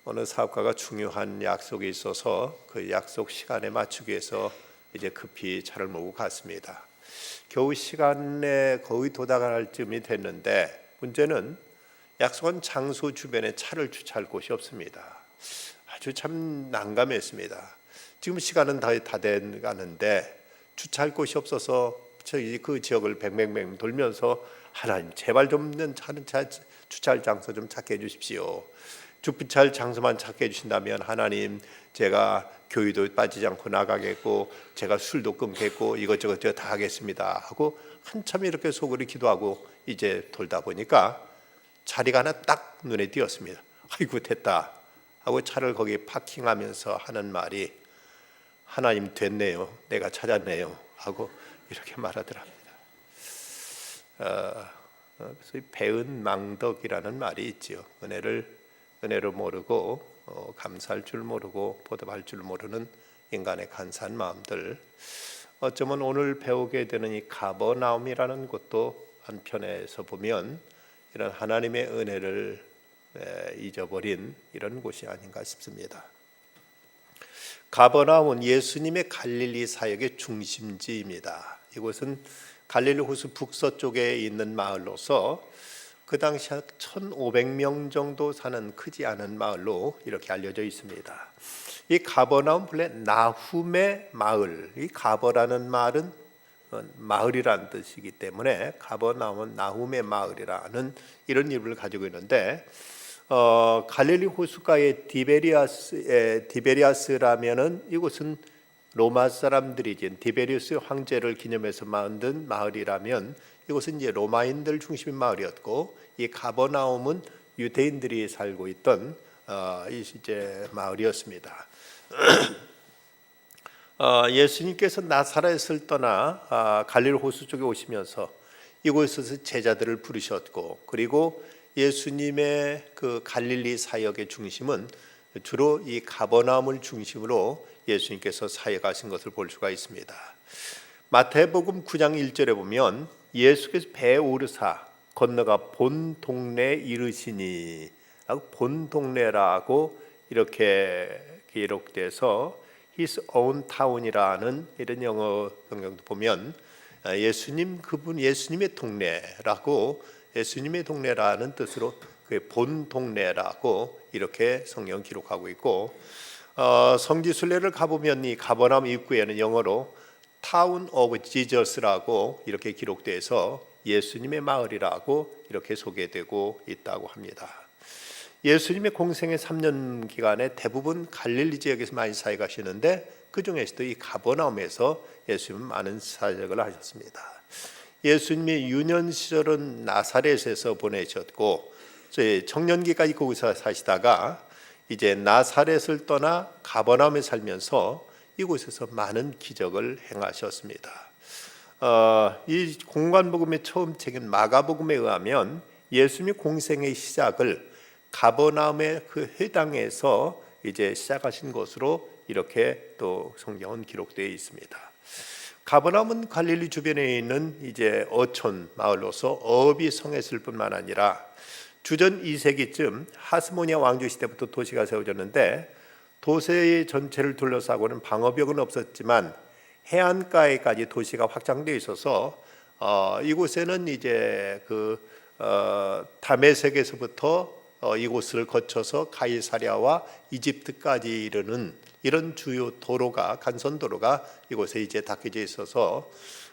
어느 사업가가 중요한 약속이 있어서 그 약속 시간에 맞추기 위해서 이제 급히 차를 몰고 갔습니다. 겨우 시간에 거의 도달할 쯤이 됐는데 문제는 약속한 장소 주변에 차를 주차할 곳이 없습니다. 아주 참 난감했습니다. 지금 시간은 다 돼가는데 주차할 곳이 없어서 저희 그 지역을 뱅뱅뱅 돌면서 하나님 제발 좀 주차할 장소 좀 찾게 해주십시오. 주차할 장소만 찾게 해주신다면 하나님 제가 교회도 빠지지 않고 나가겠고 제가 술도 끊겠고 이것저것 다 하겠습니다 하고 한참 이렇게 속으로 기도하고 이제 돌다 보니까 자리가 하나 딱 눈에 띄었습니다. 아이고 됐다 하고 차를 거기 파킹하면서 하는 말이 하나님 됐네요. 내가 찾았네요 하고 이렇게 말하더랍니다. 그래서 배은 망덕이라는 말이 있죠. 은혜를 모르고 감사할 줄 모르고 보답할 줄 모르는 인간의 간사한 마음들. 어쩌면 오늘 배우게 되는 이 가버나움이라는 곳도 한편에서 보면 이런 하나님의 은혜를 잊어버린 이런 곳이 아닌가 싶습니다. 가버나움은 예수님의 갈릴리 사역의 중심지입니다. 이곳은 갈릴리 호수 북서쪽에 있는 마을로서 그 당시 1,500명 정도 사는 크지 않은 마을로 이렇게 알려져 있습니다. 이 가버나움 본래 나훔의 마을, 이 가버라는 말은 마을이라는 뜻이기 때문에 가버나움은 나훔의 마을이라는 이런 이름을 가지고 있는데 갈릴리 호수가의 디베리아스라면은 이곳은 로마 사람들이 디베리우스 황제를 기념해서 만든 마을이라면 이곳은 이제 로마인들 중심인 마을이었고 이 가버나움은 유대인들이 살고 있던 이제 마을이었습니다. 예수님께서 나사렛을 떠나 갈릴리 호수 쪽에 오시면서 이곳에서 제자들을 부르셨고 그리고 예수님의 그 갈릴리 사역의 중심은 주로 이 가버나움을 중심으로 예수님께서 사역하신 것을 볼 수가 있습니다. 마태복음 9장 1절에 보면 예수께서 배에 오르사 건너가 본 동네에 이르시니 본 동네라고 이렇게 기록돼서 His own town이라는 이런 영어 성경도 보면 예수님의 동네라고 예수님의 동네라는 뜻으로 그 본 동네라고 이렇게 성경 기록하고 있고 성지순례를 가보면 이 가버나움 입구에는 영어로 Town of Jesus라고 이렇게 기록돼서 예수님의 마을이라고 이렇게 소개되고 있다고 합니다. 예수님의 공생의 3년 기간에 대부분 갈릴리 지역에서 많이 사역하시는데 그 중에서도 이 가버나움에서 예수님은 많은 사역을 하셨습니다. 예수님의 유년 시절은 나사렛에서 보내셨고 청년기까지 거기서 사시다가 이제 나사렛을 떠나 가버나움에 살면서 이곳에서 많은 기적을 행하셨습니다. 이 공관복음의 처음 책인 마가복음에 의하면 예수님의 공생의 시작을 가버나움의 그 회당에서 이제 시작하신 것으로 이렇게 또 성경은 기록되어 있습니다. 가버나움은 갈릴리 주변에 있는 이제 어촌 마을로서 어업이 성했을 뿐만 아니라 주전 2세기쯤 하스모니아 왕조 시대부터 도시가 세워졌는데 도시 전체를 둘러싸고는 방어벽은 없었지만 해안가에까지 도시가 확장되어 있어서 이곳에는 이제 다메섹에서부터 이곳을 거쳐서 가이사랴와 이집트까지 이르는 이런 주요 도로가 간선도로가 이곳에 이제 닦여져 있어서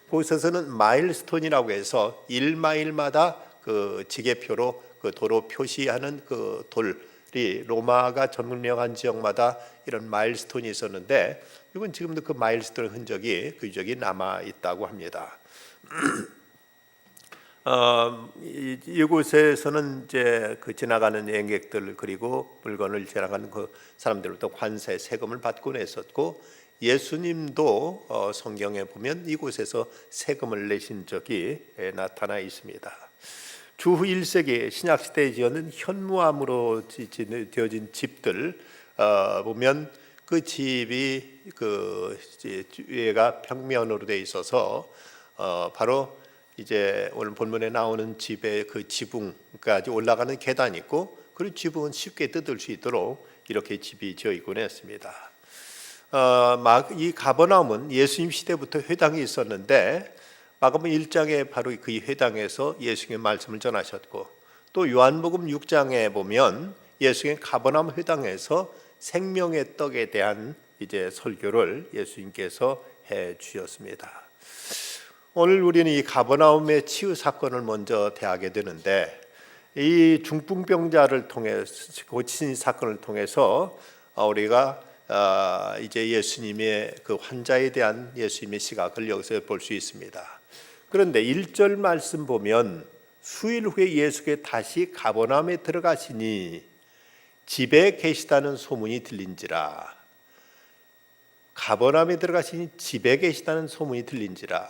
그곳에서는 마일스톤이라고 해서 1마일마다 그 지게표로 그 도로 표시하는 그 돌이 로마가 점령한 지역마다 이런 마일스톤이 있었는데 이건 지금도 그 마일스톤 흔적이 그 유적이 남아 있다고 합니다. 이곳에서는 이제 그 지나가는 여행객들 그리고 물건을 지나가는 그 사람들로부터 관세 세금을 받곤 했었고 예수님도 성경에 보면 이곳에서 세금을 내신 적이 나타나 있습니다. 주후 1세기 신약시대에 지어진 현무암으로 되어진 집들 보면 그 집이 그 위에가 평면으로 되어 있어서 바로 이제 오늘 본문에 나오는 집의 그 지붕까지 올라가는 계단이 있고 그리고 지붕은 쉽게 뜯을 수 있도록 이렇게 집이 지어있곤 했습니다. 이 가버나움은 예수님 시대부터 회당이 있었는데 마가복음 1장에 바로 그 회당에서 예수님의 말씀을 전하셨고, 또 요한복음 6장에 보면 예수님의 가버나움 회당에서 생명의 떡에 대한 이제 설교를 예수님께서 해 주셨습니다. 오늘 우리는 이 가버나움의 치유 사건을 먼저 대하게 되는데, 이 중풍병자를 통해 고친 사건을 통해서 우리가 이제 예수님의 그 환자에 대한 예수님의 시각을 여기서 볼 수 있습니다. 그런데 1절 말씀 보면 수일 후에 예수께 다시 가버나움에 들어가시니 집에 계시다는 소문이 들린지라. 가버나움에 들어가시니 집에 계시다는 소문이 들린지라.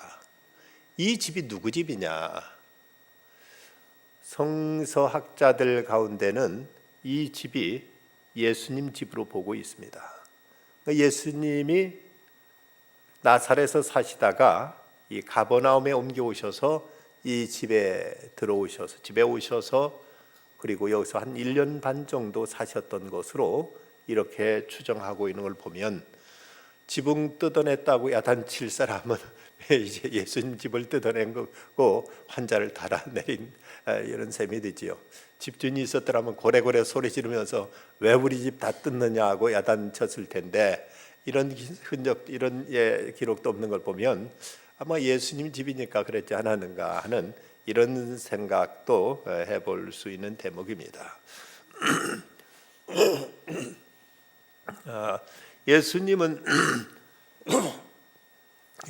이 집이 누구 집이냐? 성서학자들 가운데는 이 집이 예수님 집으로 보고 있습니다. 예수님이 나사렛에서 사시다가 이 가버나움에 옮겨오셔서 이 집에 들어오셔서 집에 오셔서 그리고 여기서 한 1년 반 정도 사셨던 것으로 이렇게 추정하고 있는 걸 보면, 지붕 뜯어냈다고 야단칠 사람은 이제 예수님 집을 뜯어낸 거고 환자를 달아내린 이런 셈이 되지요. 집주인이 있었더라면 고래고래 소리 지르면서 왜 우리 집 다 뜯느냐고 야단쳤을 텐데, 이런 흔적, 이런 기록도 없는 걸 보면 아마 예수님 집이니까 그랬지 않았는가 하는 이런 생각도 해볼 수 있는 대목입니다. 예수님은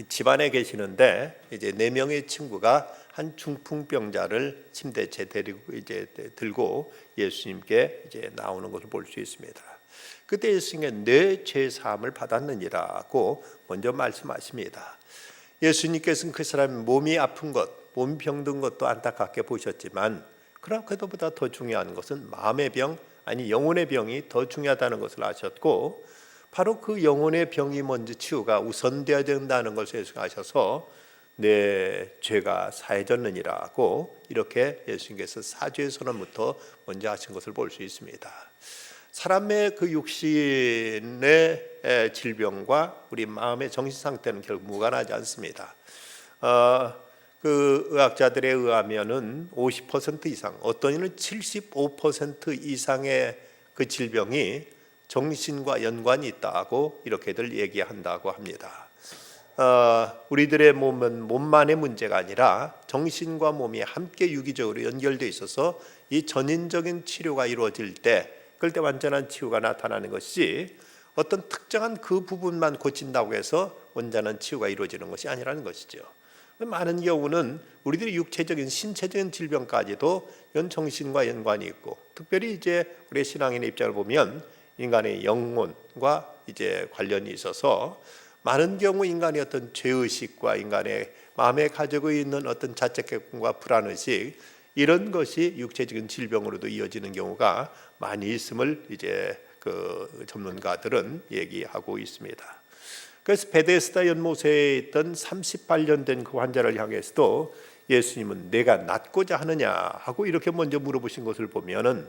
집안에 계시는데 이제 4명의 친구가 한 중풍병자를 침대째 데리고 이제 들고 예수님께 이제 나오는 것을 볼 수 있습니다. 그때 예수님께 내 죄 사함을 받았느니라고 먼저 말씀하십니다. 예수님께서는 그 사람의 몸이 아픈 것, 몸이 병든 것도 안타깝게 보셨지만, 그러나 그보다 더 중요한 것은 마음의 병, 아니 영혼의 병이 더 중요하다는 것을 아셨고, 바로 그 영혼의 병이 먼저 치유가 우선되어야 된다는 것을 예수님께서 내 죄가 사해졌느니라고 이렇게 예수님께서 사죄의 선언부터 먼저 하신 것을 볼 수 있습니다. 사람의 그 육신의 질병과 우리 마음의 정신 상태는 결국 무관하지 않습니다. 그 의학자들에 의하면은 50% 이상, 어떤 이는 75% 이상의 그 질병이 정신과 연관이 있다고 이렇게들 얘기한다고 합니다. 우리들의 몸은 몸만의 문제가 아니라 정신과 몸이 함께 유기적으로 연결되어 있어서 이 전인적인 치료가 이루어질 때, 그럴 때 완전한 치유가 나타나는 것이지, 어떤 특정한 그 부분만 고친다고 해서 온전한 치유가 이루어지는 것이 아니라는 것이죠. 많은 경우는 우리들의 육체적인 신체적인 질병까지도 이런 정신과 연관이 있고, 특별히 이제 우리 신앙인의 입장을 보면 인간의 영혼과 이제 관련이 있어서 많은 경우 인간의 어떤 죄의식과 인간의 마음에 가지고 있는 어떤 자책감과 불안의식, 이런 것이 육체적인 질병으로도 이어지는 경우가 많이 있음을 이제 그 전문가들은 얘기하고 있습니다. 그래서 베데스다 연못에 있던 38년 된 그 환자를 향해서도 예수님은 내가 낫고자 하느냐 하고 이렇게 먼저 물어보신 것을 보면은,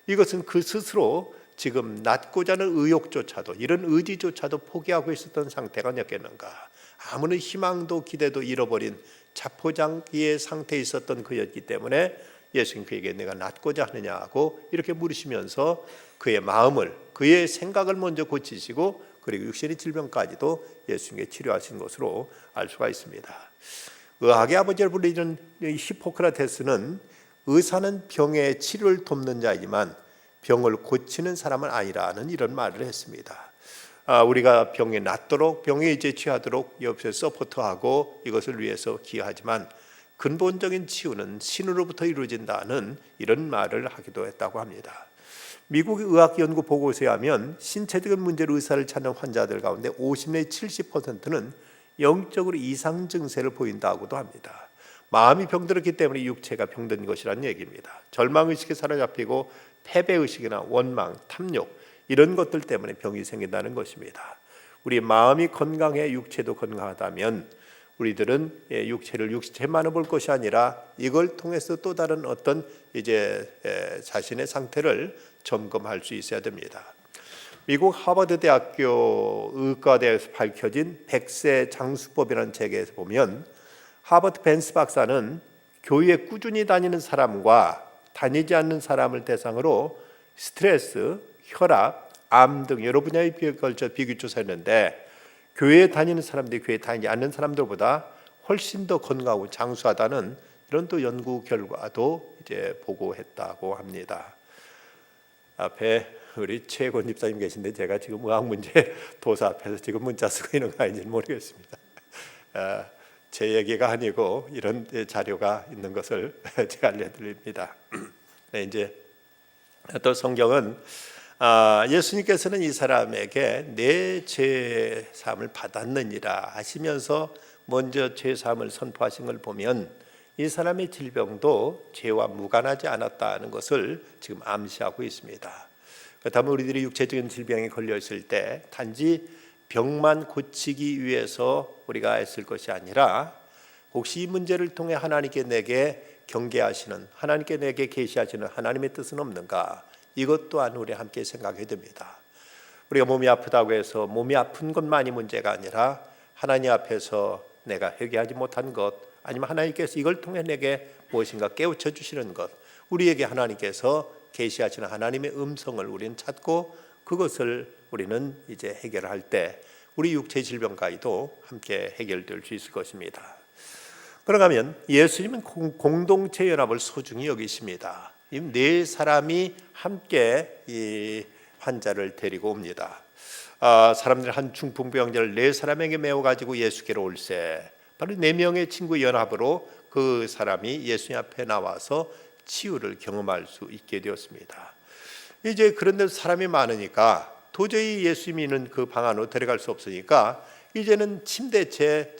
이것은 그 스스로 지금 낫고자 하는 의욕조차도, 이런 의지조차도 포기하고 있었던 상태가 아니었겠는가. 아무런 희망도 기대도 잃어버린 자포자기의 상태에 있었던 그였기 때문에 예수님 그에게 내가 낫고자 하느냐고 이렇게 물으시면서 그의 마음을, 그의 생각을 먼저 고치시고, 그리고 육신의 질병까지도 예수님께 치료하신 것으로 알 수가 있습니다. 의학의 아버지를 불리는 히포크라테스는 의사는 병의 치료를 돕는 자이지만 병을 고치는 사람은 아니라는 이런 말을 했습니다. 우리가 병이 낫도록, 병에 이제 취하도록 옆에서 서포트하고 이것을 위해서 기여하지만 근본적인 치유는 신으로부터 이루어진다는 이런 말을 하기도 했다고 합니다. 미국의 의학연구 보고서에 하면 신체적인 문제로 의사를 찾는 환자들 가운데 50 내지 70%는 영적으로 이상 증세를 보인다고도 합니다. 마음이 병들었기 때문에 육체가 병든 것이라는 얘기입니다. 절망의식에 사로잡히고 패배의식이나 원망, 탐욕, 이런 것들 때문에 병이 생긴다는 것입니다. 우리 마음이 건강해 육체도 건강하다면 우리들은 육체를 육체만을 볼 것이 아니라 이걸 통해서 또 다른 어떤 이제 자신의 상태를 점검할 수 있어야 됩니다. 미국 하버드 대학교 의과대에서 밝혀진 100세 장수법이라는 책에서 보면 하버드 벤스 박사는 교회에 꾸준히 다니는 사람과 다니지 않는 사람을 대상으로 스트레스, 혈압, 암 등 여러 분야에 걸쳐 비교 조사했는데 교회에 다니는 사람들이 교회에 다니지 않는 사람들보다 훨씬 더 건강하고 장수하다는 이런 또 연구 결과도 이제 보고했다고 합니다. 앞에 우리 최권 집사님 계신데 제가 지금 의학 문제 도사 앞에서 지금 문자 쓰고 있는 거 아닌지는 모르겠습니다. 제 얘기가 아니고 이런 자료가 있는 것을 제가 알려드립니다. 네, 이제 또 성경은 예수님께서는 이 사람에게 내 죄 사함을 받았느니라 하시면서 먼저 죄 사함을 선포하신 걸 보면 이 사람의 질병도 죄와 무관하지 않았다는 것을 지금 암시하고 있습니다. 그렇다면 우리들이 육체적인 질병에 걸려 있을 때 단지 병만 고치기 위해서 우리가 애쓸 것이 아니라 혹시 이 문제를 통해 하나님께 내게 경계하시는, 하나님께 내게 계시하시는 하나님의 뜻은 없는가? 이것 또한 우리 함께 생각해야 됩니다. 우리가 몸이 아프다고 해서 몸이 아픈 것만이 문제가 아니라 하나님 앞에서 내가 회개하지 못한 것, 아니면 하나님께서 이걸 통해 내게 무엇인가 깨우쳐 주시는 것, 우리에게 하나님께서 계시하시는 하나님의 음성을 우리는 찾고 그것을 우리는 이제 해결할 때 우리 육체 질병까지도 함께 해결될 수 있을 것입니다. 그런가 하면 예수님은 공동체 연합을 소중히 여기십니다. 이 네 사람이 함께 이 환자를 데리고 옵니다. 사람들 한 중풍병자를 네 사람에게 메워 가지고 예수께로 올세, 바로 네 명의 친구 연합으로 그 사람이 예수님 앞에 나와서 치유를 경험할 수 있게 되었습니다. 이제 그런데 사람이 많으니까 도저히 예수님이 있는 그 방 안으로 데려갈 수 없으니까 이제는 침대채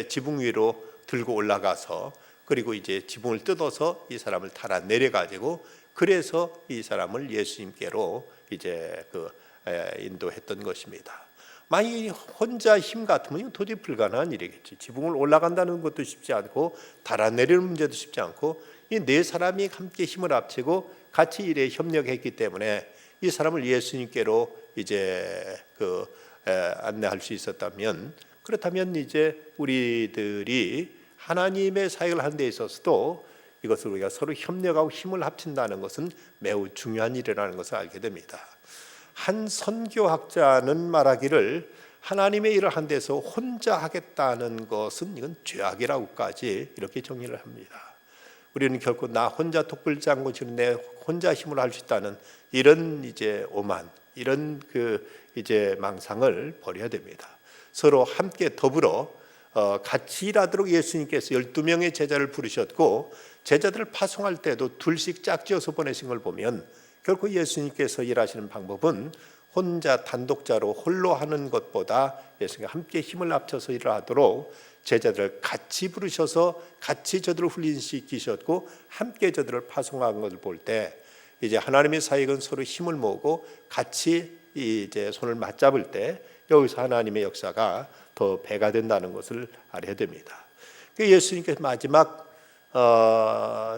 지붕 위로 들고 올라가서 그리고 이제 지붕을 뜯어서 이 사람을 달아 내려 가지고 그래서 이 사람을 예수님께로 이제 인도했던 것입니다. 만약에 혼자 힘 같으면 도저히 불가능한 일이겠지. 지붕을 올라간다는 것도 쉽지 않고 달아내리는 문제도 쉽지 않고 이 네 사람이 함께 힘을 합치고 같이 일에 협력했기 때문에 이 사람을 예수님께로 이제 안내할 수 있었다면, 그렇다면 이제 우리들이 하나님의 사역을 하는 데 있어서도 이것을 우리가 서로 협력하고 힘을 합친다는 것은 매우 중요한 일이라는 것을 알게 됩니다. 한 선교학자는 말하기를 하나님의 일을 한 데서 혼자 하겠다는 것은 이건 죄악이라고까지 이렇게 정리를 합니다. 우리는 결코 나 혼자 독불장구 치는 내 혼자 힘으로 할 수 있다는 이런 이제 오만, 이런 이제 망상을 버려야 됩니다. 서로 함께 더불어 같이 일하도록 예수님께서 12명의 제자를 부르셨고 제자들을 파송할 때도 둘씩 짝지어서 보내신 걸 보면 결코 예수님께서 일하시는 방법은 혼자 단독자로 홀로 하는 것보다 예수님과 함께 힘을 합쳐서 일을 하도록 제자들을 같이 부르셔서 같이 저들을 훈련시키셨고 함께 저들을 파송한 것을 볼 때 이제 하나님의 사역은 서로 힘을 모으고 같이 이제 손을 맞잡을 때 여기서 하나님의 역사가 더 배가 된다는 것을 알아야 됩니다. 예수님께서 마지막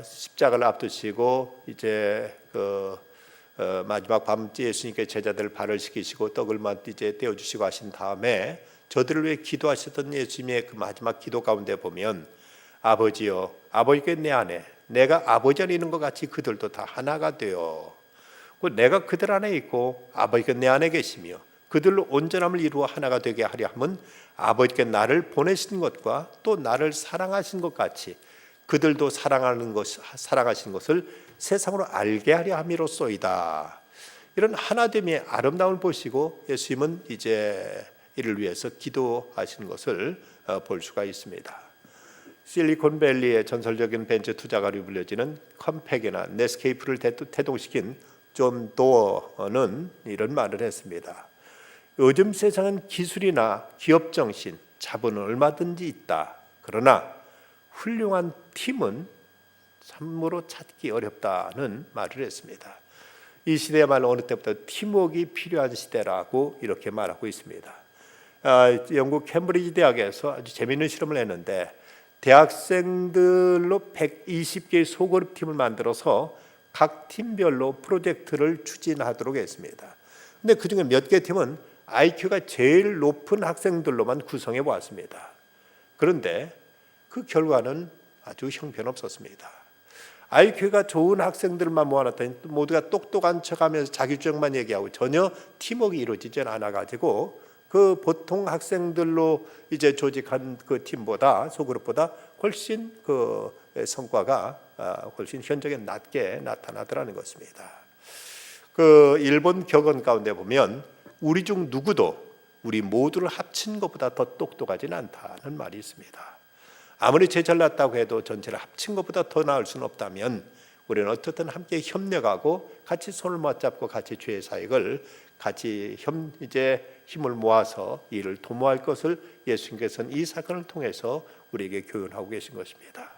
십자가를 앞두시고 이제 마지막 밤때 예수님께 제자들을 발을 시키시고 떡을 이제 떼어 주시고 하신 다음에 저들을 위해 기도하셨던 예수님의 그 마지막 기도 가운데 보면 아버지여, 아버지께 내 안에 내가 아버지 안에 있는 것 같이 그들도 다 하나가 되어 내가 그들 안에 있고 아버지께 내 안에 계시며 그들로 온전함을 이루어 하나가 되게 하려 함은 아버지께 나를 보내신 것과 또 나를 사랑하신 것 같이 그들도 사랑하신 것을 세상으로 알게 하려 함이로소이다. 이런 하나됨의 아름다움을 보시고 예수님은 이제 이를 위해서 기도하신 것을 볼 수가 있습니다. 실리콘밸리의 전설적인 벤처 투자가로 불려지는 컴팩이나 넷스케이프를 태동시킨 존 도어는 이런 말을 했습니다. 요즘 세상은 기술이나 기업 정신, 자본은 얼마든지 있다. 그러나 훌륭한 팀은 참으로 찾기 어렵다는 말을 했습니다. 이 시대야말로 어느 때부터 팀워크가 필요한 시대라고 이렇게 말하고 있습니다. 영국 캠브리지 대학에서 아주 재미있는 실험을 했는데 대학생들로 120개의 소그룹 팀을 만들어서 각 팀별로 프로젝트를 추진하도록 했습니다. 근데 그중에 몇 개 팀은 IQ가 제일 높은 학생들로만 구성해 보았습니다. 그런데 그 결과는 아주 형편없었습니다. IQ가 좋은 학생들만 모아놨더니 모두가 똑똑한 척하면서 자기 주장만 얘기하고 전혀 팀워크가 이루어지지 않아가지고 그 보통 학생들로 이제 조직한 그 팀보다 소그룹보다 훨씬 그 성과가 훨씬 현저하게 낮게 나타나더라는 것입니다. 그 일본 격언 가운데 보면 우리 중 누구도 우리 모두를 합친 것보다 더 똑똑하지는 않다는 말이 있습니다. 아무리 제잘났다고 해도 전체를 합친 것보다 더 나을 수는 없다면 우리는 어떻든 함께 협력하고 같이 손을 맞잡고 같이 죄의 사역을 같이 이제 힘을 모아서 이를 도모할 것을 예수님께서는 이 사건을 통해서 우리에게 교훈하고 계신 것입니다.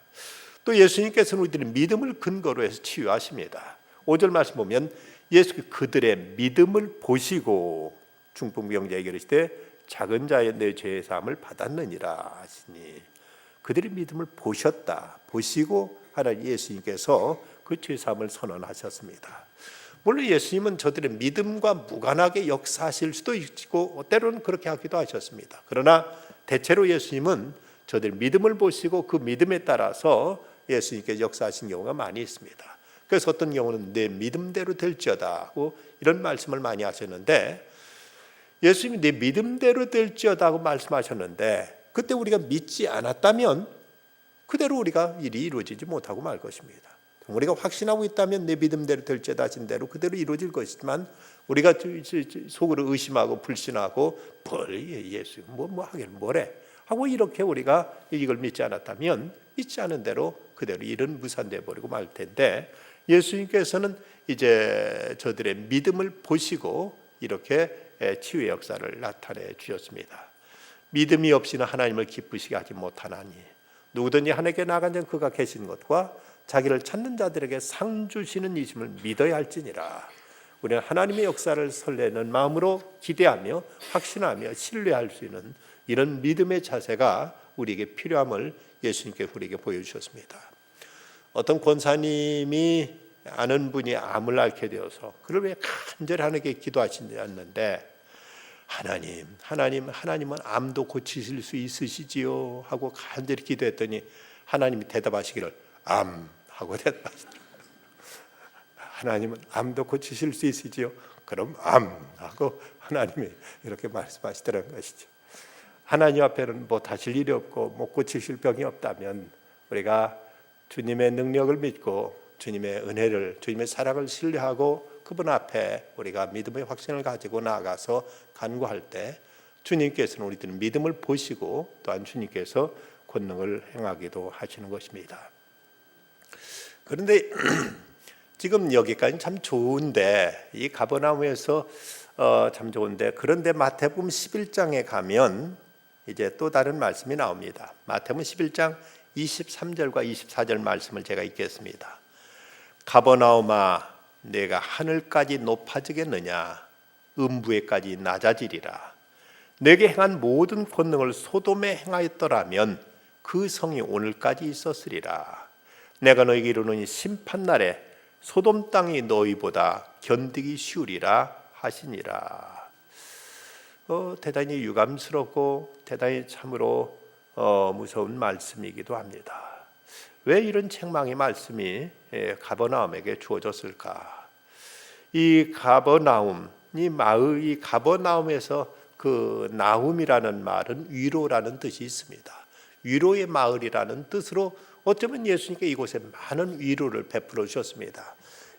또 예수님께서는 우리들의 믿음을 근거로 해서 치유하십니다. 5절 말씀 보면 예수께서 그들의 믿음을 보시고 중풍병자에게 이르시되 작은 자의 내 죄의 사함을 받았느니라 하시니 그들의 믿음을 보셨다. 보시고 하나님 예수님께서 그 죄 사함을 선언하셨습니다. 물론 예수님은 저들의 믿음과 무관하게 역사하실 수도 있고 때로는 그렇게 하기도 하셨습니다. 그러나 대체로 예수님은 저들의 믿음을 보시고 그 믿음에 따라서 예수님께서 역사하신 경우가 많이 있습니다. 그래서 어떤 경우는 내 믿음대로 될지어다 하고 이런 말씀을 많이 하셨는데 예수님이 내 믿음대로 될지어다 하고 말씀하셨는데 그때 우리가 믿지 않았다면 그대로 우리가 일이 이루어지지 못하고 말 것입니다. 우리가 확신하고 있다면 내 믿음대로 될지어다 하신 대로 그대로 이루어질 것이지만 우리가 속으로 의심하고 불신하고 예수 뭐 하긴 뭐래 하고 이렇게 우리가 이걸 믿지 않았다면 믿지 않은 대로 그대로 일은 무산되어 버리고 말 텐데 예수님께서는 이제 저들의 믿음을 보시고 이렇게 치유의 역사를 나타내 주셨습니다. 믿음이 없이는 하나님을 기쁘시게 하지 못하나니 누구든지 하나님께 나아간 자 그가 계신 것과 자기를 찾는 자들에게 상 주시는 이심을 믿어야 할지니라. 우리는 하나님의 역사를 설레는 마음으로 기대하며 확신하며 신뢰할 수 있는 이런 믿음의 자세가 우리에게 필요함을 예수님께 우리에게 보여주셨습니다. 어떤 권사님이 아는 분이 암을 앓게 되어서 그를 왜 간절히 하나님께 기도하시지 않는데 하나님은 암도 고치실 수 있으시지요 하고 간절히 기도했더니 하나님이 대답하시기를 암 하고 대답하시더라고요. 하나님은 암도 고치실 수 있으지요? 그럼 암 하고 하나님이 이렇게 말씀하시더라는 것이죠. 하나님 앞에는 뭐 다실 일이 없고 못 고치실 병이 없다면 우리가 주님의 능력을 믿고 주님의 은혜를 주님의 사랑을 신뢰하고 그분 앞에 우리가 믿음의 확신을 가지고 나아가서 간구할 때 주님께서는 우리들 믿음을 보시고 또한 주님께서 권능을 행하기도 하시는 것입니다. 그런데 지금 여기까지는 참 좋은데 이 가버나움에서 참 좋은데 그런데 마태복음 11장에 가면 이제 또 다른 말씀이 나옵니다. 마태복음 11장 23절과 24절 말씀을 제가 읽겠습니다. 가버나움아 내가 하늘까지 높아지겠느냐 음부에까지 낮아지리라. 내게 행한 모든 권능을 소돔에 행하였더라면 그 성이 오늘까지 있었으리라. 내가 너에게 이르노니 심판날에 소돔 땅이 너희보다 견디기 쉬우리라 하시니라. 대단히 유감스럽고 대단히 참으로 무서운 말씀이기도 합니다. 왜 이런 책망의 말씀이 가버나움에게 주어졌을까? 이 가버나움, 이 가버나움에서 그 나움이라는 말은 위로라는 뜻이 있습니다. 위로의 마을이라는 뜻으로 어쩌면 예수님께 이곳에 많은 위로를 베풀어 주셨습니다.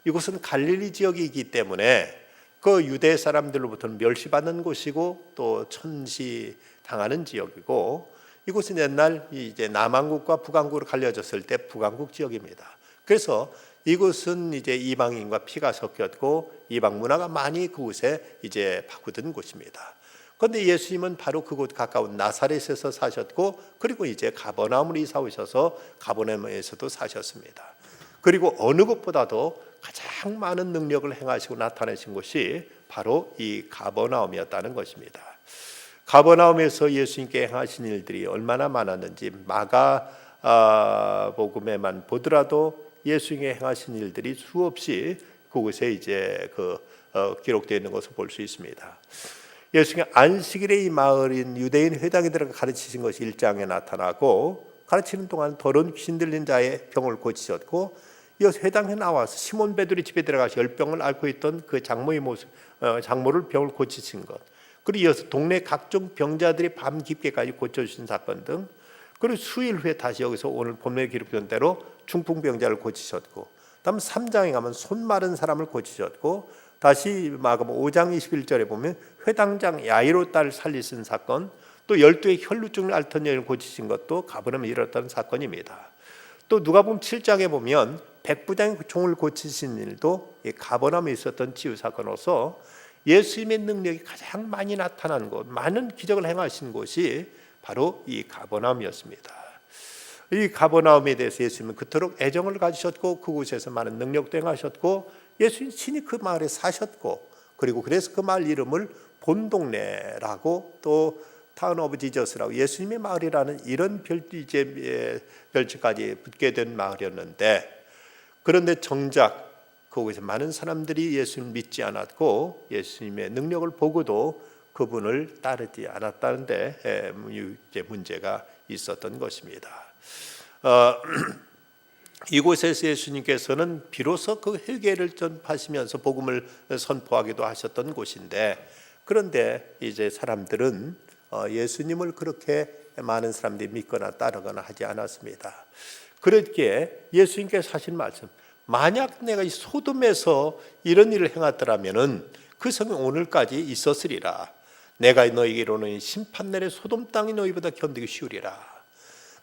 이곳은 갈릴리 지역이기 때문에 그 유대 사람들로부터는 멸시받는 곳이고 또 천시당하는 지역이고 이곳은 옛날 이제 남한국과 북한국으로 갈려졌을 때 북한국 지역입니다. 그래서 이곳은 이제 이방인과 피가 섞였고 이방 문화가 많이 그곳에 이제 파고든 곳입니다. 그런데 예수님은 바로 그곳 가까운 나사렛에서 사셨고 그리고 이제 가버나움으로 이사 오셔서 가버나움에서도 사셨습니다. 그리고 어느 곳보다도 가장 많은 능력을 행하시고 나타내신 곳이 바로 이 가버나움이었다는 것입니다. 가버나움에서 예수님께 행하신 일들이 얼마나 많았는지 마가 복음에만 보더라도 예수님께 행하신 일들이 수없이 그곳에 이제 기록되어 있는 것을 볼 수 있습니다. 예수님이 안식일에 이 마을인 유대인 회당에 들어가 가르치신 것이 1장에 나타나고, 가르치는 동안 더러운 귀신 들린 자의 병을 고치셨고, 이어서 회당에 나와서 시몬 베드로의 집에 들어가서 열병을 앓고 있던 그 장모의 장모를 병을 고치신 것, 그리고 이어서 동네 각종 병자들이 밤 깊게까지 고쳐주신 사건 등, 그리고 수일 후에 다시 여기서 오늘 본문에 기록된 대로 중풍병자를 고치셨고, 다음 3장에 가면 손 마른 사람을 고치셨고, 다시 마가복음 5장 21절에 보면 회당장 야이로 딸 살리신 사건, 또 12의 혈루증을 앓던 여인을 고치신 것도 가버나움에 일어났다는 사건입니다. 또 누가복음 7장에 보면 백부장의 종을 고치신 일도 가버나움에 있었던 치유 사건으로서 예수님의 능력이 가장 많이 나타난 곳, 많은 기적을 행하신 곳이 바로 이 가버나움이었습니다. 이 가버나움에 대해서 예수님은 그토록 애정을 가지셨고, 그곳에서 많은 능력도 행하셨고, 예수님 친히 그 마을에 사셨고, 그리고 그래서 그 마을 이름을 본동네라고, 또 타운 오브 지저스라고, 예수님의 마을이라는 이런 별칭까지 붙게 된 마을이었는데, 그런데 정작 그곳에 많은 사람들이 예수님을 믿지 않았고, 예수님의 능력을 보고도 그분을 따르지 않았다는데 문제가 있었던 것입니다. 이곳에서 예수님께서는 비로소 그 회개를 전파하시면서 복음을 선포하기도 하셨던 곳인데, 그런데 이제 사람들은 예수님을 그렇게 많은 사람들이 믿거나 따르거나 하지 않았습니다. 그렇기에 예수님께서 하신 말씀, 만약 내가 이 소돔에서 이런 일을 행했더라면은 그 성이 오늘까지 있었으리라. 내가 너희에게 이르노니 심판날에 소돔 땅이 너희보다 견디기 쉬우리라.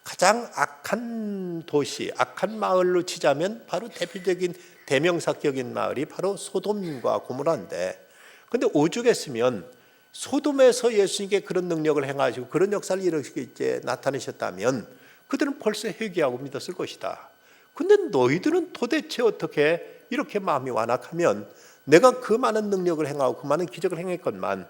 가장 악한 도시, 악한 마을로 치자면 바로 대표적인 대명사격인 마을이 바로 소돔과 고모라인데, 그런데 오죽했으면 소돔에서 예수님께 그런 능력을 행하시고 그런 역사를 이렇게 이제 나타내셨다면 그들은 벌써 회개하고 믿었을 것이다. 근데 너희들은 도대체 어떻게 이렇게 마음이 완악하면, 내가 그 많은 능력을 행하고 그 많은 기적을 행했건만,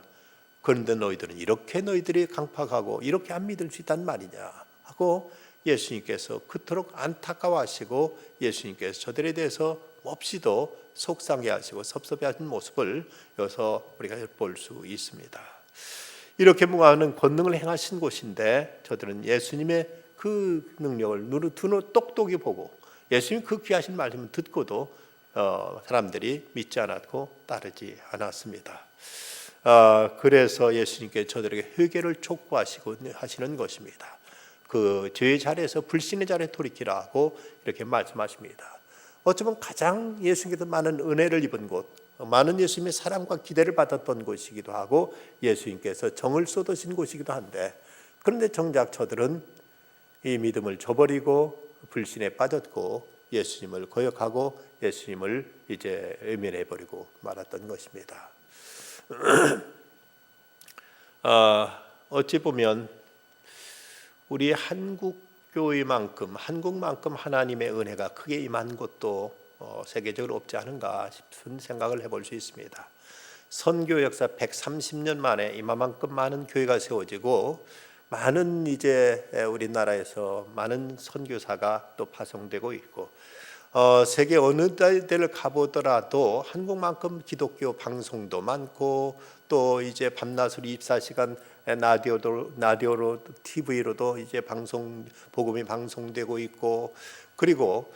그런데 너희들은 이렇게 너희들이 강팍하고 이렇게 안 믿을 수 있단 말이냐 하고 예수님께서 그토록 안타까워하시고, 예수님께서 저들에 대해서 몹시도 속상해하시고 섭섭해하신 모습을 여기서 우리가 볼 수 있습니다. 이렇게 많은 권능을 행하신 곳인데 저들은 예수님의 그 능력을 눈으로 똑똑히 보고, 예수님 그 귀하신 말씀을 듣고도 사람들이 믿지 않았고 따르지 않았습니다. 그래서 예수님께 저들에게 회개를 촉구하시고 하시는 것입니다. 그 죄의 자리에서 불신의 자리에 돌이키라 하고 이렇게 말씀하십니다. 어쩌면 가장 예수님께서 많은 은혜를 입은 곳, 많은 예수님의 사랑과 기대를 받았던 곳이기도 하고, 예수님께서 정을 쏟으신 곳이기도 한데, 그런데 정작 저들은 이 믿음을 저버리고 불신에 빠졌고 예수님을 거역하고 예수님을 이제 외면해버리고 말았던 것입니다. 어찌 보면 우리 한국만큼 하나님의 은혜가 크게 임한 곳도 세계적으로 없지 않은가 싶은 생각을 해볼 수 있습니다. 선교 역사 130년 만에 이만큼 많은 교회가 세워지고, 많은 이제 우리나라에서 많은 선교사가 또 파송되고 있고, 세계 어느 데를 가보더라도 한국만큼 기독교 방송도 많고, 또 이제 밤낮으로 24시간 라디오로 TV로도 이제 복음이 방송되고 있고, 그리고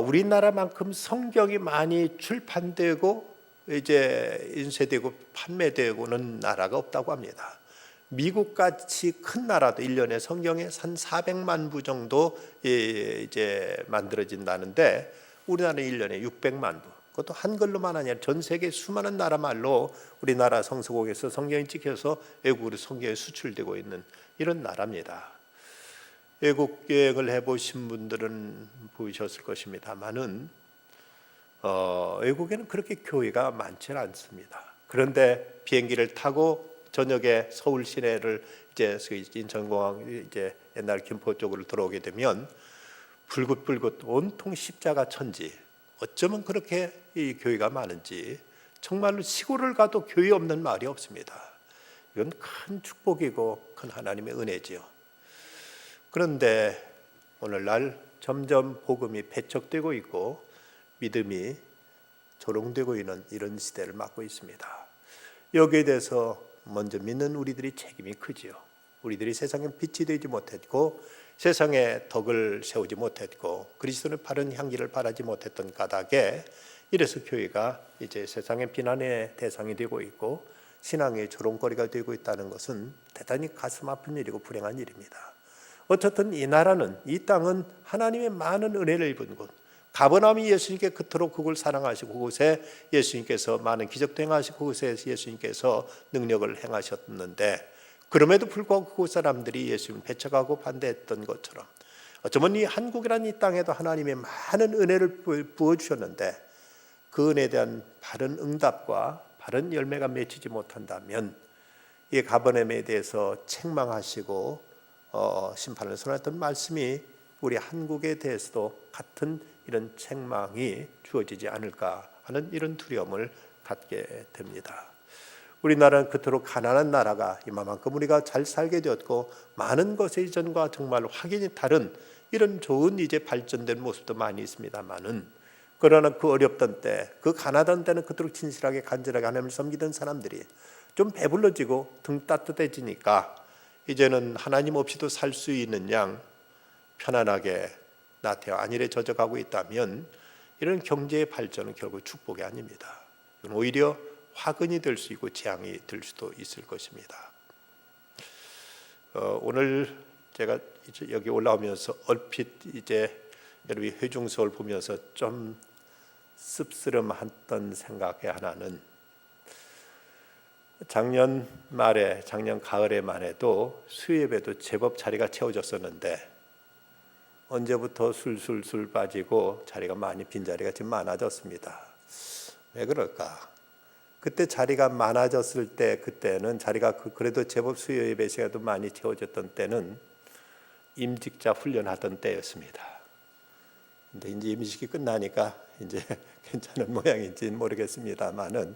우리나라만큼 성경이 많이 출판되고 이제 인쇄되고 판매되고는 나라가 없다고 합니다. 미국같이 큰 나라도 1년에 성경에 한 400만 부 정도 이제 만들어진다는데, 우리나라는 1년에 600만 부. 그것도 한글로만 아니라 전 세계 수많은 나라 말로 우리나라 성서공에서 성경이 찍혀서 외국으로 성경이 수출되고 있는 이런 나라입니다. 외국 여행을 해보신 분들은 보셨을 것입니다만은 외국에는 그렇게 교회가 많지는 않습니다. 그런데 비행기를 타고 저녁에 서울 시내를 이제 인천공항 이제 옛날 김포 쪽으로 들어오게 되면 불긋불긋 온통 십자가 천지, 어쩌면 그렇게 이 교회가 많은지, 정말로 시골을 가도 교회 없는 마을이 없습니다. 이건 큰 축복이고 큰 하나님의 은혜지요. 그런데 오늘날 점점 복음이 배척되고 있고 믿음이 조롱되고 있는 이런 시대를 맞고 있습니다. 여기에 대해서 먼저 믿는 우리들이 책임이 크지요. 우리들이 세상에 빛이 되지 못했고 세상에 덕을 세우지 못했고 그리스도의 바른 향기를 바라지 못했던 까닭에 이래서 교회가 이제 세상의 비난의 대상이 되고 있고 신앙의 조롱거리가 되고 있다는 것은 대단히 가슴 아픈 일이고 불행한 일입니다. 어쨌든 이 나라는, 이 땅은 하나님의 많은 은혜를 입은 곳, 가버나움이 예수님께 그토록 그곳을 사랑하시고 그곳에 예수님께서 많은 기적도 행하시고 그곳에 예수님께서 능력을 행하셨는데 그럼에도 불구하고 그곳 사람들이 예수님을 배척하고 반대했던 것처럼 어쩌면 이 한국이라는 이 땅에도 하나님의 많은 은혜를 부어주셨는데 그 은혜에 대한 바른 응답과 바른 열매가 맺히지 못한다면 이 가버나움에 대해서 책망하시고 심판을 선언했던 말씀이 우리 한국에 대해서도 같은 이런 책망이 주어지지 않을까 하는 이런 두려움을 갖게 됩니다. 우리나라는 그토록 가난한 나라가 이만큼 우리가 잘 살게 되었고 많은 것의 이전과 정말 확연히 다른 이런 좋은 이제 발전된 모습도 많이 있습니다만은 그러나 그 어렵던 때, 그 가난한 때는 그토록 진실하게 간절하게 하나님을 섬기던 사람들이 좀 배불러지고 등 따뜻해지니까 이제는 하나님 없이도 살 수 있는 양 편안하게 나태와 안일에 젖어가고 있다면 이런 경제의 발전은 결국 축복이 아닙니다. 오히려 화근이 될 수 있고 재앙이 될 수도 있을 것입니다. 오늘 제가 이제 여기 올라오면서 얼핏 이제 여러분이 회중서를 보면서 좀 씁쓸했던 생각의 하나는 작년 가을에만 해도 수요예배도 제법 자리가 채워졌었는데 언제부터 술술술 빠지고 자리가 많이 빈자리가 지금 많아졌습니다. 왜 그럴까? 그때 자리가 많아졌을 때 그때는 자리가 그래도 제법 수요예배 시간도 많이 채워졌던 때는 임직자 훈련하던 때였습니다. 근데 이제 임직이 끝나니까 이제 괜찮은 모양인지는 모르겠습니다만은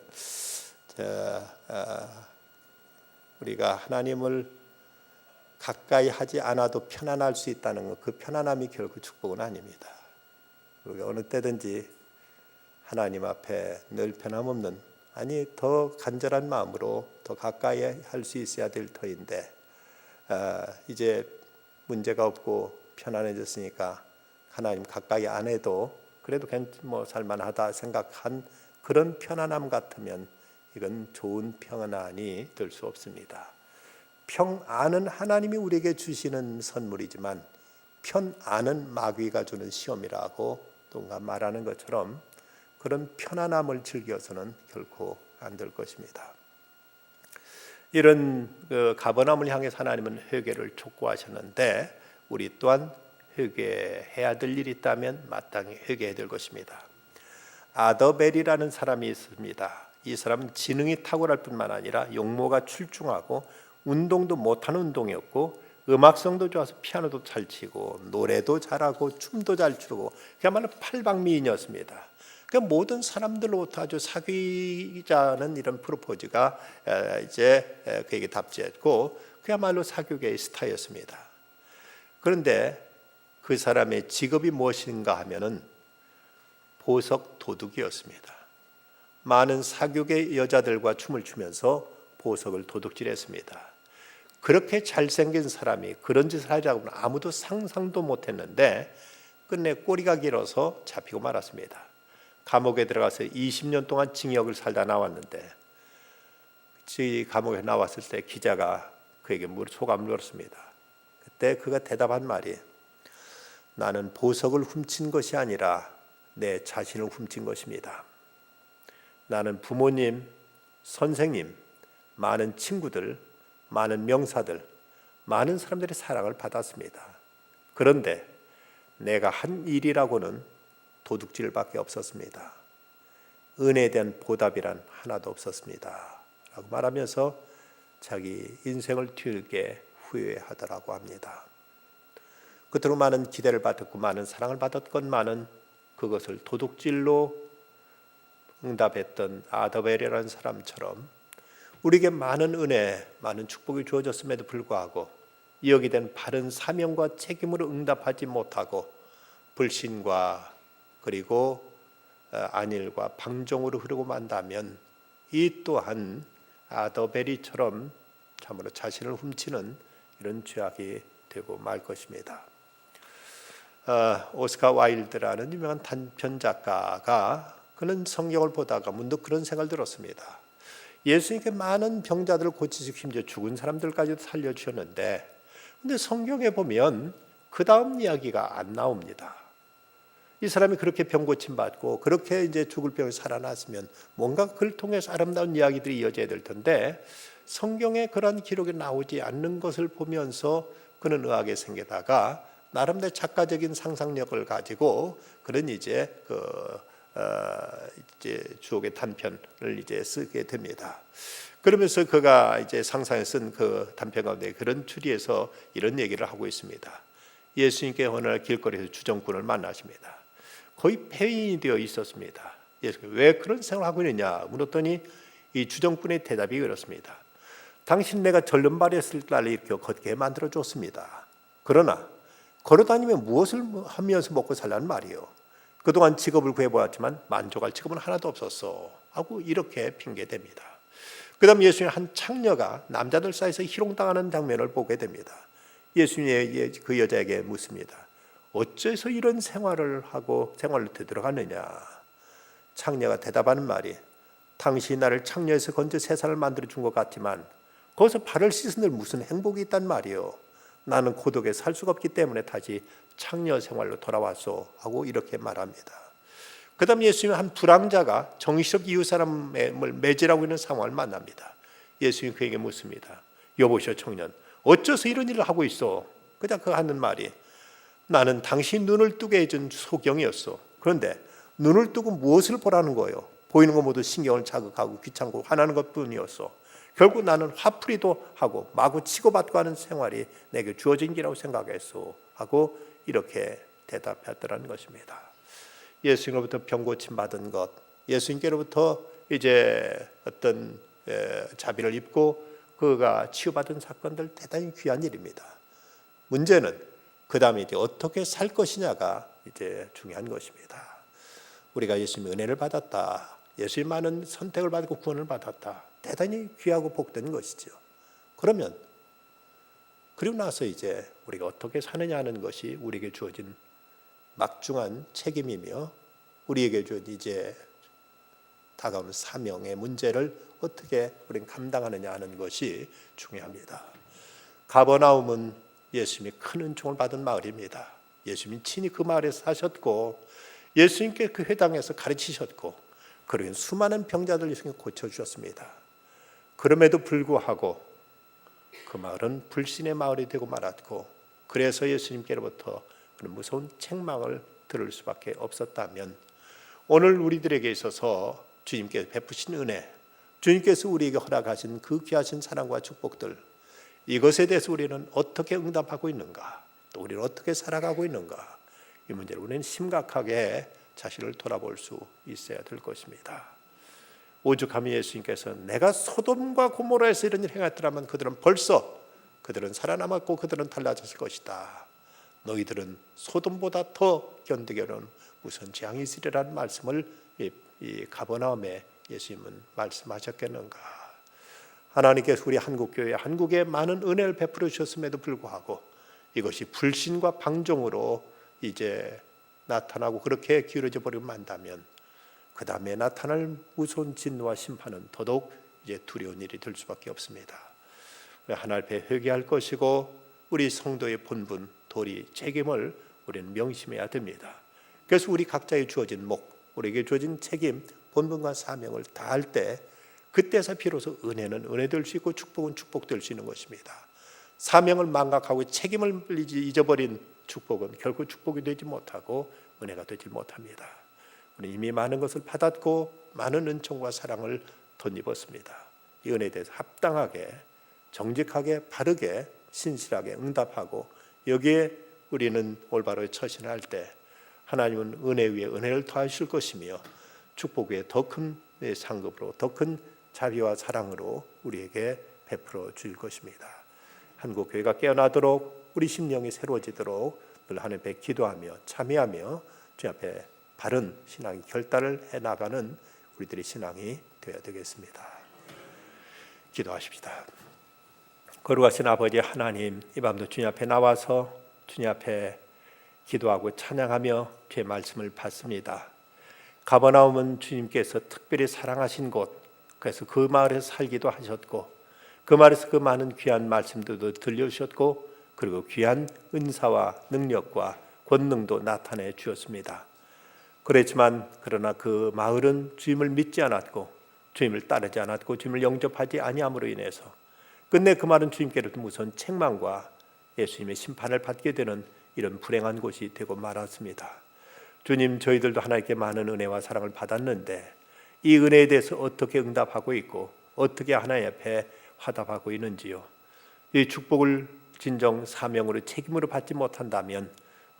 우리가 하나님을 가까이 하지 않아도 편안할 수 있다는 것, 그 편안함이 결국 축복은 아닙니다. 우리가 어느 때든지 하나님 앞에 늘 변함없는 아니 더 간절한 마음으로 더 가까이 할 수 있어야 될 터인데 이제 문제가 없고 편안해졌으니까 하나님 가까이 안 해도 그래도 뭐 살만하다 생각한 그런 편안함 같으면 이건 좋은 평안이 될 수 없습니다. 평안은 하나님이 우리에게 주시는 선물이지만 편안은 마귀가 주는 시험이라고 누가 말하는 것처럼 그런 편안함을 즐겨서는 결코 안 될 것입니다. 이런 가버나움을 향해서 하나님은 회개를 촉구하셨는데 우리 또한 회개해야 될 일이 있다면 마땅히 회개해야 될 것입니다. 아더벨이라는 사람이 있습니다. 이 사람은 지능이 탁월할 뿐만 아니라 용모가 출중하고 운동도 못하는 운동이었고 음악성도 좋아서 피아노도 잘 치고 노래도 잘하고 춤도 잘 추고 그야말로 팔방미인이었습니다. 그러니까 모든 사람들로부터 아주 사귀자는 이런 프로포즈가 이제 그에게 답지했고 그야말로 사교계의 스타였습니다. 그런데 그 사람의 직업이 무엇인가 하면은 보석 도둑이었습니다. 많은 사교계 여자들과 춤을 추면서 보석을 도둑질했습니다. 그렇게 잘생긴 사람이 그런 짓을 하자고는 아무도 상상도 못했는데 끝내 꼬리가 길어서 잡히고 말았습니다. 감옥에 들어가서 20년 동안 징역을 살다 나왔는데 감옥에 나왔을 때 기자가 그에게 소감을 물었습니다. 그때 그가 대답한 말이 나는 보석을 훔친 것이 아니라 내 자신을 훔친 것입니다. 나는 부모님, 선생님, 많은 친구들, 많은 명사들, 많은 사람들의 사랑을 받았습니다. 그런데 내가 한 일이라고는 도둑질밖에 없었습니다. 은혜에 대한 보답이란 하나도 없었습니다. 라고 말하면서 자기 인생을 뒤늦게 후회하더라고 합니다. 그토록 많은 기대를 받았고 많은 사랑을 받았건만은 그것을 도둑질로 응답했던 아더벨이라는 사람처럼 우리에게 많은 은혜, 많은 축복이 주어졌음에도 불구하고 여기 된 바른 사명과 책임으로 응답하지 못하고 불신과 그리고 안일과 방종으로 흐르고 만다면 이 또한 아더베리처럼 참으로 자신을 훔치는 이런 죄악이 되고 말 것입니다. 오스카 와일드라는 유명한 단편 작가가 그는 성경을 보다가 문득 그런 생각을 들었습니다. 예수님께 많은 병자들을 고치시고 심지어 죽은 사람들까지도 살려주셨는데 근데 성경에 보면 그 다음 이야기가 안 나옵니다. 이 사람이 그렇게 병 고침 받고 그렇게 이제 죽을 병에 살아났으면 뭔가 그걸 통해서 아름다운 이야기들이 이어져야 될 텐데 성경에 그런 기록이 나오지 않는 것을 보면서 그는 의아하게 생기다가 나름대로 작가적인 상상력을 가지고 그런 이제 이제 주옥의 단편을 이제 쓰게 됩니다. 그러면서 그가 이제 상상해 쓴 그 단편 가운데 그런 추리에서 이런 얘기를 하고 있습니다. 예수님께 어느 날 길거리에서 주정꾼을 만나십니다. 거의 폐인이 되어 있었습니다. 예수님께 왜 그런 생각을 하고 있느냐 물었더니 이 주정꾼의 대답이 이렇습니다. 당신 내가 절름발이었을 날 이렇게 걷게 만들어 줬습니다. 그러나 걸어다니면 무엇을 하면서 먹고 살라는 말이에요. 그동안 직업을 구해보았지만 만족할 직업은 하나도 없었어 하고 이렇게 핑계댑니다. 그 다음 예수님 한 창녀가 남자들 사이에서 희롱당하는 장면을 보게 됩니다. 예수님이 그 여자에게 묻습니다. 어째서 이런 생활을 하고 생활을 되돌아가느냐. 창녀가 대답하는 말이 당신이 나를 창녀에서 건져 세상을 만들어준 것 같지만 거기서 발을 씻은들 무슨 행복이 있단 말이에요. 나는 고독에 살 수가 없기 때문에 다시 창녀 생활로 돌아왔소 하고 이렇게 말합니다. 그 다음 예수님은 한 불황자가 정신없이 이웃 사람을 매질하고 있는 상황을 만납니다. 예수님이 그에게 묻습니다. 여보시오 청년 어째서 이런 일을 하고 있어? 그냥 그 하는 말이 나는 당신 눈을 뜨게 해준 소경이었어. 그런데 눈을 뜨고 무엇을 보라는 거예요? 보이는 것 모두 신경을 자극하고 귀찮고 화나는 것뿐이었어. 결국 나는 화풀이도 하고 마구 치고받고 하는 생활이 내게 주어진 길이라고 생각했어 하고 이렇게 대답했더라는 것입니다. 예수님으로부터 병고침 받은 것, 예수님께로부터 이제 어떤 자비를 입고 그가 치유받은 사건들 대단히 귀한 일입니다. 문제는 그 다음에 이제 어떻게 살 것이냐가 이제 중요한 것입니다. 우리가 예수님의 은혜를 받았다. 예수님 많은 선택을 받고 구원을 받았다. 대단히 귀하고 복된 것이죠. 그러면 그리고 나서 이제 우리가 어떻게 사느냐 하는 것이 우리에게 주어진 막중한 책임이며 우리에게 주어진 이제 다가오는 사명의 문제를 어떻게 우리는 감당하느냐 하는 것이 중요합니다. 가버나움은 예수님이 큰 은총을 받은 마을입니다. 예수님이 친히 그 마을에서 사셨고 예수님께 그 회당에서 가르치셨고 그러면 수많은 병자들 예수님이 고쳐주셨습니다. 그럼에도 불구하고 그 마을은 불신의 마을이 되고 말았고 그래서 예수님께로부터 그런 무서운 책망을 들을 수밖에 없었다면 오늘 우리들에게 있어서 주님께서 베푸신 은혜, 주님께서 우리에게 허락하신 그 귀하신 사랑과 축복들 이것에 대해서 우리는 어떻게 응답하고 있는가, 또 우리는 어떻게 살아가고 있는가 이 문제를 우리는 심각하게 자신을 돌아볼 수 있어야 될 것입니다. 오죽하면 예수님께서 내가 소돔과 고모라에서 이런 일을 행했더라면 그들은 살아남았고 그들은 달라졌을 것이다. 너희들은 소돔보다 더 견디기 어려운 무슨 재앙이 있으리라는 말씀을 이 가버나움에 예수님은 말씀하셨겠는가. 하나님께서 우리 한국교회 한국에 많은 은혜를 베풀어 주셨음에도 불구하고 이것이 불신과 방종으로 이제 나타나고 그렇게 기울어져 버리면 만다면 그 다음에 나타날 무서운 진노와 심판은 더더욱 이제 두려운 일이 될 수밖에 없습니다. 우리 하나님 앞에 회개할 것이고 우리 성도의 본분, 도리, 책임을 우리는 명심해야 됩니다. 그래서 우리 각자의 주어진 우리에게 주어진 책임, 본분과 사명을 다할 때 그때서 비로소 은혜는 은혜될 수 있고 축복은 축복될 수 있는 것입니다. 사명을 망각하고 책임을 잊어버린 축복은 결국 축복이 되지 못하고 은혜가 되지 못합니다. 우리 이미 많은 것을 받았고 많은 은총과 사랑을 덧입었습니다. 이 은혜에 대해서 합당하게 정직하게 바르게 신실하게 응답하고 여기에 우리는 올바로 처신할 때 하나님은 은혜 위에 은혜를 더하실 것이며 축복 위에 더 큰 상급으로 더 큰 자비와 사랑으로 우리에게 베풀어 줄 것입니다. 한국 교회가 깨어나도록 우리 심령이 새로워지도록 늘 하나님 앞에 기도하며 참여하며 주 앞에 바른 신앙 결단을 해나가는 우리들의 신앙이 되어야 되겠습니다. 기도하십시다. 거룩하신 아버지 하나님, 이 밤도 주님 앞에 나와서 주님 앞에 기도하고 찬양하며 주의 말씀을 받습니다. 가버나움은 주님께서 특별히 사랑하신 곳, 그래서 그 마을에서 살기도 하셨고 그 마을에서 그 많은 귀한 말씀들도 들려주셨고 그리고 귀한 은사와 능력과 권능도 나타내 주었습니다. 그렇지만 그러나 그 마을은 주님을 믿지 않았고 주님을 따르지 않았고 주님을 영접하지 아니함으로 인해서 끝내 그 마을은 주님께로부터 무서운 책망과 예수님의 심판을 받게 되는 이런 불행한 곳이 되고 말았습니다. 주님, 저희들도 하나님께 많은 은혜와 사랑을 받았는데 이 은혜에 대해서 어떻게 응답하고 있고 어떻게 하나님 앞에 화답하고 있는지요. 이 축복을 진정 사명으로 책임으로 받지 못한다면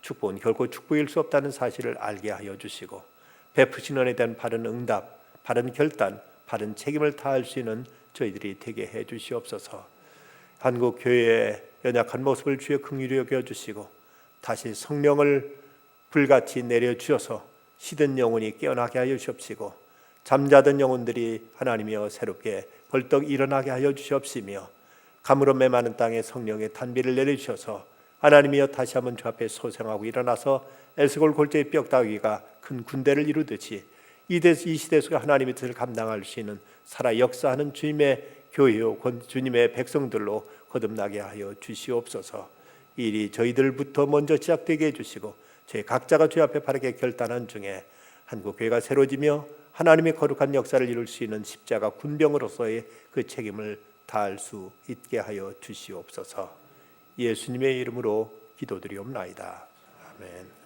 축복은 결코 축복일 수 없다는 사실을 알게 하여 주시고 베푸신 은혜에 대한 바른 응답, 바른 결단, 바른 책임을 다할 수 있는 저희들이 되게 해 주시옵소서. 한국 교회의 연약한 모습을 주여 긍휼히 여겨 주시고 다시 성령을 불같이 내려 주셔서 시든 영혼이 깨어나게 하여 주옵시고 잠자던 영혼들이 하나님이여 새롭게 벌떡 일어나게 하여 주시옵시며 가물어 메마른 땅에 성령의 단비를 내려주셔서 하나님이여 다시 한번 주 앞에 소생하고 일어나서 에스골 골짜기 뼈다귀가 큰 군대를 이루듯이 이 시대 속에 하나님의 뜻을 감당할 수 있는 살아 역사하는 주님의 교회요 주님의 백성들로 거듭나게 하여 주시옵소서. 이 일이 저희들부터 먼저 시작되게 해주시고 저희 각자가 주 앞에 바르게 결단한 중에 한국교회가 새로지며 하나님의 거룩한 역사를 이룰 수 있는 십자가 군병으로서의 그 책임을 다할 수 있게 하여 주시옵소서. 예수님의 이름으로 기도드리옵나이다. 아멘.